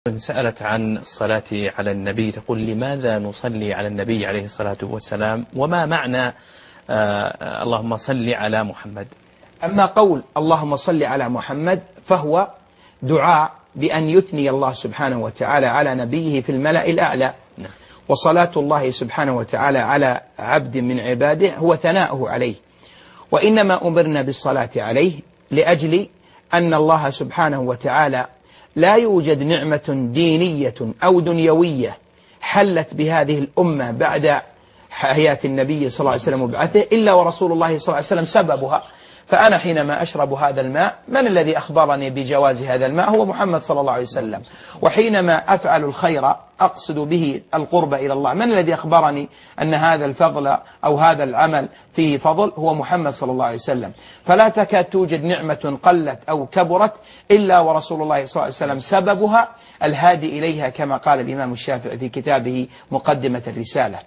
سألت عن الصلاة على النبي، تقول لماذا نصلي على النبي عليه الصلاة والسلام، وما معنى اللهم صل على محمد؟ أما قول اللهم صل على محمد فهو دعاء بأن يثني الله سبحانه وتعالى على نبيه في الملأ الأعلى. وصلاة الله سبحانه وتعالى على عبد من عباده هو ثناؤه عليه، وإنما أمرنا بالصلاة عليه لأجل أن الله سبحانه وتعالى لا يوجد نعمة دينية أو دنيوية حلت بهذه الأمة بعد حياة النبي صلى الله عليه وسلم وبعثه إلا ورسول الله صلى الله عليه وسلم سببها. فأنا حينما أشرب هذا الماء، من الذي أخبرني بجواز هذا الماء؟ هو محمد صلى الله عليه وسلم. وحينما أفعل الخير أقصد به القرب إلى الله، من الذي أخبرني أن هذا الفضل أو هذا العمل فيه فضل؟ هو محمد صلى الله عليه وسلم. فلا تكاد توجد نعمة قلت أو كبرت إلا ورسول الله صلى الله عليه وسلم سببها الهادي إليها، كما قال الإمام الشافعي في كتابه مقدمة الرسالة.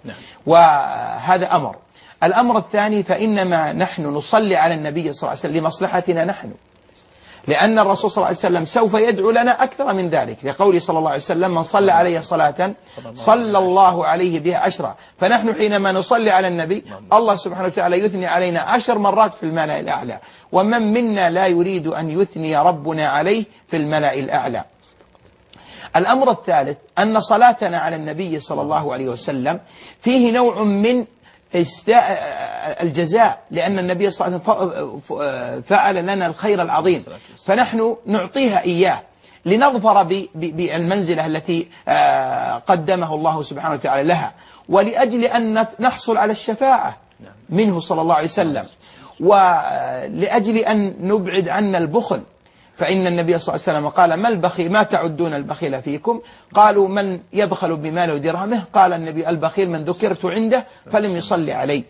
وهذا أمر. الأمر الثاني، فإنما نحن نصلي على النبي صلى الله عليه وسلم لمصلحتنا نحن، لأن الرسول صلى الله عليه وسلم سوف يدعو لنا أكثر من ذلك، لقوله صلى الله عليه وسلم من صلى عليه صلاة صلى الله عليه بها 10. فنحن حينما نصلي على النبي الله سبحانه وتعالى يثني علينا 10 مرات في الملأ الأعلى، ومن منا لا يريد أن يثني ربنا عليه في الملأ الأعلى. الأمر الثالث، أن صلاتنا على النبي صلى الله عليه وسلم فيه نوع من الجزاء، لأن النبي صلى الله عليه وسلم فعل لنا الخير العظيم، فنحن نعطيها إياه لنظفر بالمنزلة التي قدمه الله سبحانه وتعالى لها، ولأجل أن نحصل على الشفاعة منه صلى الله عليه وسلم، ولأجل أن نبعد عنا البخل. فإن النبي صلى الله عليه وسلم قال ما البخيل، ما تعدون البخيل فيكم؟ قالوا من يبخل بماله ودرهمه؟ قال النبي البخيل من ذكرت عنده فلم يصلي علي.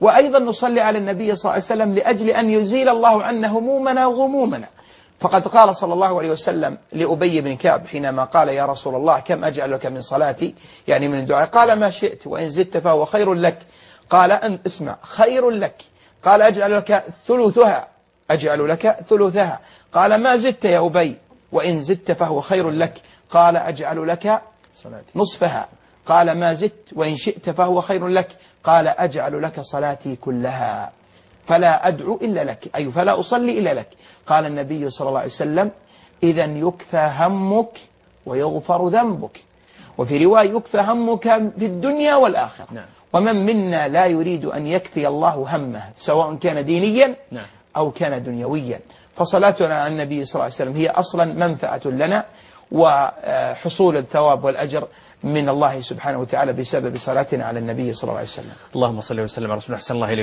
وأيضا نصلي على النبي صلى الله عليه وسلم لأجل أن يزيل الله عنا همومنا وغمومنا. فقد قال صلى الله عليه وسلم لأبي بن كعب حينما قال يا رسول الله كم أجعل لك من صلاتي، يعني من الدعاء؟ قال ما شئت وإن زدت فهو خير لك. قال أن اسمع خير لك. قال أجعل لك ثلثها، أجعل لك ثلثها. قال ما زدت يا أبي وإن زدت فهو خير لك. قال أجعل لك نصفها. قال ما زدت وإن شئت فهو خير لك. قال أجعل لك صلاتي كلها فلا أدعو إلا لك، أي فلا أصلي إلا لك. قال النبي صلى الله عليه وسلم إذا يكفى همك ويغفر ذنبك. وفي رواية يكفى همك في الدنيا والآخرة. ومن منا لا يريد أن يكفي الله همه، سواء كان دينيا أو كان دنيويا. فصلاتنا على النبي صلى الله عليه وسلم هي أصلا منفعة لنا وحصول الثواب والأجر من الله سبحانه وتعالى بسبب صلاتنا على النبي صلى الله عليه وسلم. اللهم صل وسلم على رسول الله. أحسن الله إليك.